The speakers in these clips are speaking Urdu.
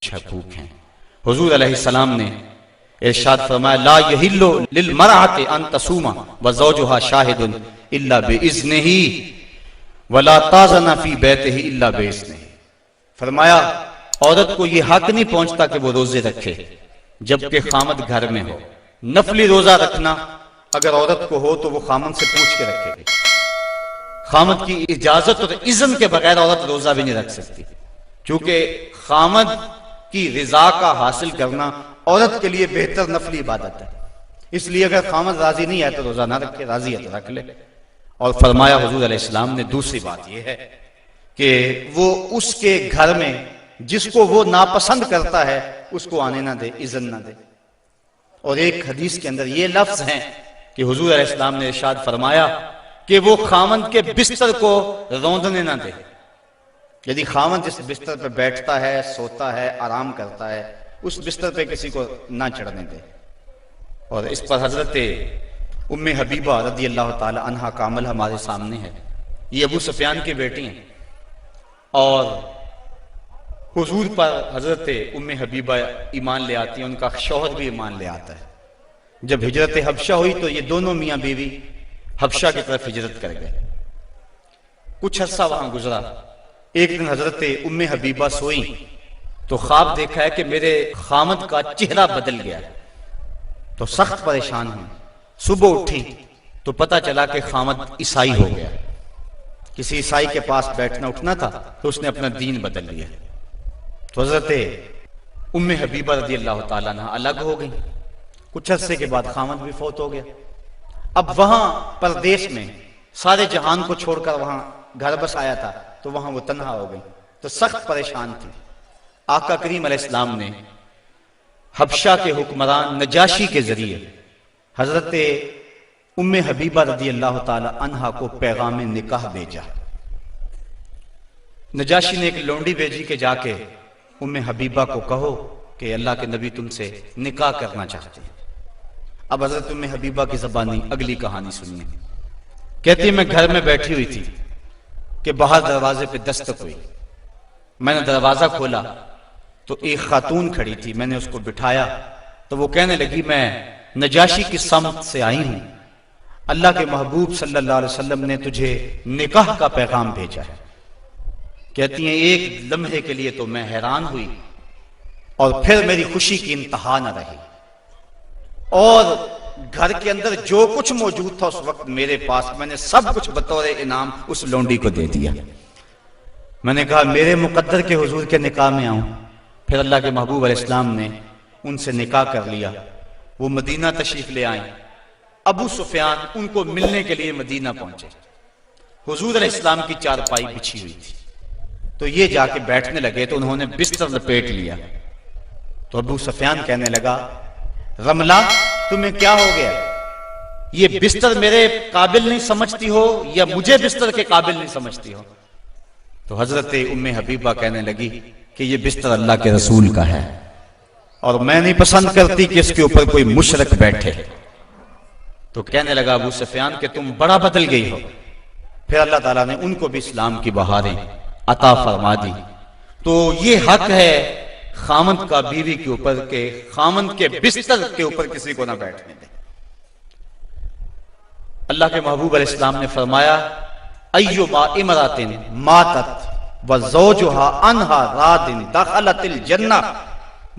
شکوک ہیں۔ حضور علیہ السلام نے ارشاد فرمایا لا یحل للمرأۃ ان تصوم وزوجها شاہد الا باذنہ ولا تاذن فی بیتہ الا باذنہ۔ فرمایا عورت کو یہ حق نہیں پہنچتا کہ وہ روزے رکھے جبکہ خامد گھر میں ہو۔ نفلی روزہ رکھنا اگر عورت کو ہو تو وہ خامد سے پوچھ کے رکھے گی۔ خامد کی اجازت اور اذن کے بغیر عورت روزہ بھی نہیں رکھ سکتی، چونکہ خامد کی رضا کا حاصل کرنا عورت کے لیے بہتر نفلی عبادت ہے۔ اس لیے اگر خامد راضی نہیں ہے تو روزہ نہ رکھے، راضی ہے تو رکھ لے۔ اور فرمایا حضور علیہ السلام نے دوسری بات یہ ہے کہ وہ اس کے گھر میں جس کو وہ ناپسند کرتا ہے اس کو آنے نہ دے، اذن نہ دے۔ اور ایک حدیث کے اندر یہ لفظ ہیں کہ حضور علیہ السلام نے ارشاد فرمایا کہ وہ خامند کے بستر کو روندنے نہ دے۔ یعنی خامند جس بستر پہ بیٹھتا ہے، سوتا ہے، آرام کرتا ہے، اس بستر پہ کسی کو نہ چڑھنے دے۔ اور اس پر حضرت ام حبیبہ رضی اللہ تعالی عنہا کا عمل ہمارے سامنے ہے۔ یہ ابو سفیان کی بیٹی ہیں اور حضور پر حضرت ام حبیبہ ایمان لے آتی ہیں، ان کا شوہر بھی ایمان لے آتا ہے۔ جب ہجرت حبشہ ہوئی تو یہ دونوں میاں بیوی حبشہ کی طرف ہجرت کر گئے۔ کچھ عرصہ وہاں گزرا۔ ایک دن حضرت ام حبیبہ سوئی تو خواب دیکھا ہے کہ میرے خامد کا چہرہ بدل گیا، تو سخت پریشان ہوئی۔ صبح اٹھی تو پتہ چلا کہ خامد عیسائی ہو گیا، کسی عیسائی کے پاس بیٹھنا اٹھنا تھا تو اس نے اپنا دین بدل لیا۔ تو حضرت ام حبیبہ رضی اللہ تعالیٰ عنہ الگ ہو گئی۔ کچھ عرصے کے بعد خامد بھی فوت ہو گیا۔ اب وہاں پردیش میں سارے جہان کو چھوڑ کر وہاں گھر بس آیا تھا تو وہاں وہ تنہا ہو گئی، تو سخت پریشان تھی۔ آقا کریم علیہ السلام نے حبشہ کے حکمران نجاشی کے ذریعے حضرت ام حبیبہ رضی اللہ تعالی عنہا کو پیغام نکاح بھیجا۔ نجاشی نے ایک لونڈی بھیجی کہ جا کے ام حبیبہ کو کہو کہ اللہ کے نبی تم سے نکاح کرنا چاہتے ہیں۔ اب حضرت ام حبیبہ کی زبانی اگلی کہانی سنیے۔ کہتی ہے میں گھر میں بیٹھی ہوئی تھی کہ باہر دروازے پہ دستک ہوئی۔ میں نے دروازہ کھولا تو ایک خاتون کھڑی تھی، میں نے اس کو بٹھایا تو وہ کہنے لگی میں نجاشی کی سمت سے آئی ہوں، اللہ کے محبوب صلی اللہ علیہ وسلم نے تجھے نکاح کا پیغام بھیجا ہے۔ کہتی ہیں ایک لمحے کے لیے تو میں حیران ہوئی اور پھر میری خوشی کی انتہا نہ رہی، اور گھر کے اندر جو کچھ موجود تھا اس وقت میرے پاس، میں نے سب کچھ بطور انعام اس لونڈی کو دے دیا۔ میں نے کہا میرے مقدر کے حضور کے نکاح میں آؤں۔ پھر اللہ کے محبوب علیہ السلام نے ان سے نکاح کر لیا۔ وہ مدینہ تشریف لے آئیں۔ ابو سفیان ان کو ملنے کے لیے مدینہ پہنچے۔ حضور علیہ السلام کی چارپائی بچھی ہوئی تھی، تو یہ جا کے بیٹھنے لگے تو انہوں نے بستر لپیٹ لیا۔ تو ابو سفیان کہنے لگا رملہ تمہیں کیا ہو گیا؟ یہ بستر میرے قابل نہیں سمجھتی ہو یا مجھے بستر کے قابل نہیں سمجھتی ہو؟ تو حضرت ام حبیبہ کہنے لگی کہ یہ بستر اللہ کے رسول کا ہے اور میں نہیں پسند کرتی کہ اس کے اوپر کوئی مشرک بیٹھے۔ تو کہنے لگا ابو سفیان کہ تم بڑا بدل گئی ہو۔ پھر اللہ تعالیٰ نے ان کو بھی اسلام کی بہاریں عطا فرما دی۔ تو یہ حق ہے خامند کا بیوی کے اوپر کہ خامند کے بستر کے اوپر کسی کو نہ بیٹھنے دے۔ اللہ کے محبوب علیہ السلام نے فرمایا ایما امرأۃ ماتت وزوجها عنها راض دخلت الجنہ،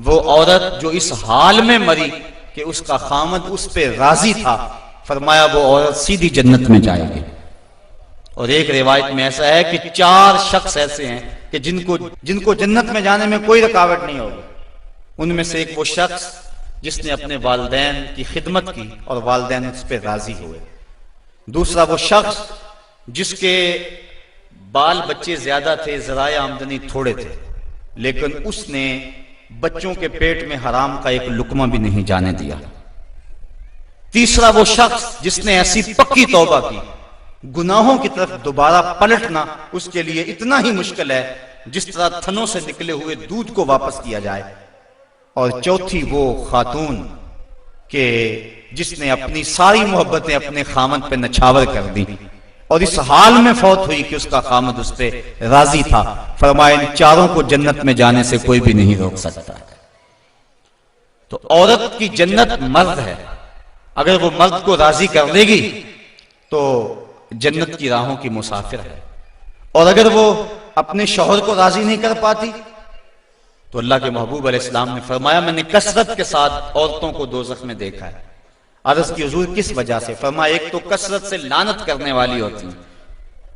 وہ عورت جو اس حال میں مری کہ اس کا خامند اس پہ راضی تھا، فرمایا وہ عورت سیدھی جنت میں جائے گی۔ اور ایک روایت میں ایسا ہے کہ 4 شخص ایسے ہیں کہ جن کو جنت میں جانے میں کوئی رکاوٹ نہیں ہوگی۔ ان میں سے ایک وہ شخص جس نے اپنے والدین کی خدمت کی اور والدین اس پہ راضی ہوئے۔ دوسرا وہ شخص جس کے بال بچے زیادہ تھے، ذرائع آمدنی تھوڑے تھے، لیکن اس نے بچوں کے پیٹ میں حرام کا ایک لقمہ بھی نہیں جانے دیا۔ تیسرا وہ شخص جس نے ایسی پکی توبہ کی، گناہوں کی طرف دوبارہ پلٹنا اس کے لیے اتنا ہی مشکل ہے جس طرح تھنوں سے نکلے ہوئے دودھ کو واپس کیا جائے۔ اور چوتھی وہ خاتون کہ جس نے اپنی ساری محبتیں اپنے خامند پہ نچھاور کر دی اور اس حال میں فوت ہوئی کہ اس کا خامد اس پہ راضی تھا، فرمایا ان چاروں کو جنت میں جانے سے کوئی بھی نہیں روک سکتا۔ تو عورت کی جنت مرد ہے، اگر وہ مرد کو راضی کر لے گی تو جنت کی راہوں کی مسافر ہے، اور اگر وہ اپنے شوہر کو راضی نہیں کر پاتی تو اللہ کے محبوب علیہ السلام نے فرمایا میں نے کثرت کے ساتھ عورتوں کو دوزخ میں دیکھا ہے۔ عرض کی حضور کس وجہ سے؟ فرمایا ایک تو کثرت سے لعنت کرنے والی ہوتی ہیں،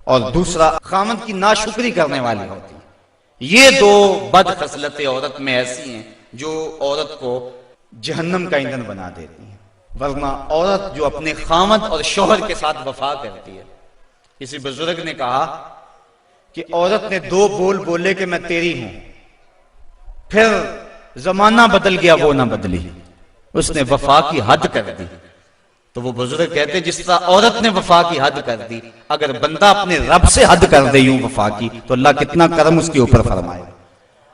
اور دوسرا خامد کی ناشکری کرنے والی ہوتی ہیں۔ یہ دو بد خصلتیں عورت میں ایسی ہیں جو عورت کو جہنم کا ایندھن بنا دیتی ہیں۔ ورنہ عورت جو اپنے خامد اور شوہر کے ساتھ وفا کرتی ہے، کسی بزرگ نے کہا کہ عورت نے دو بول بولے کہ میں تیری ہوں، پھر زمانہ بدل گیا وہ نہ بدلی، اس نے وفا کی حد کر دی۔ تو وہ بزرگ کہتے ہیں جس طرح عورت نے وفا کی حد کر دی، اگر بندہ اپنے رب سے حد کر دے یوں وفا کی تو اللہ کتنا کرم اس کے اوپر فرمائے۔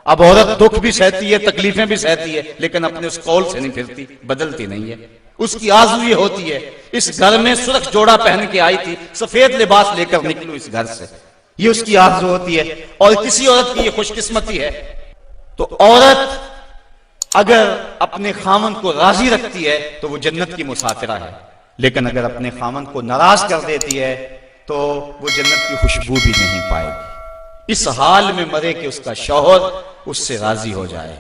اب عورت دکھ بھی سہتی ہے، تکلیفیں بھی سہتی ہے، لیکن اپنے اس قول سے نہیں پھرتی، بدلتی نہیں ہے۔ اس کی آرزو یہ ہوتی ہے اس گھر میں سرخ جوڑا پہن کے آئی تھی، سفید لباس لے کر نکلوں اس گھر سے، یہ اس کی آرزو ہوتی ہے۔ اور کسی عورت کی یہ خوش قسمتی ہے۔ تو عورت اگر اپنے خامن کو راضی رکھتی ہے تو وہ جنت کی مسافرہ ہے، لیکن اگر اپنے خامن کو ناراض کر دیتی ہے تو وہ جنت کی خوشبو بھی نہیں پائے گی۔ اس حال میں مرے کہ اس کا شوہر اس سے راضی ہو جائے۔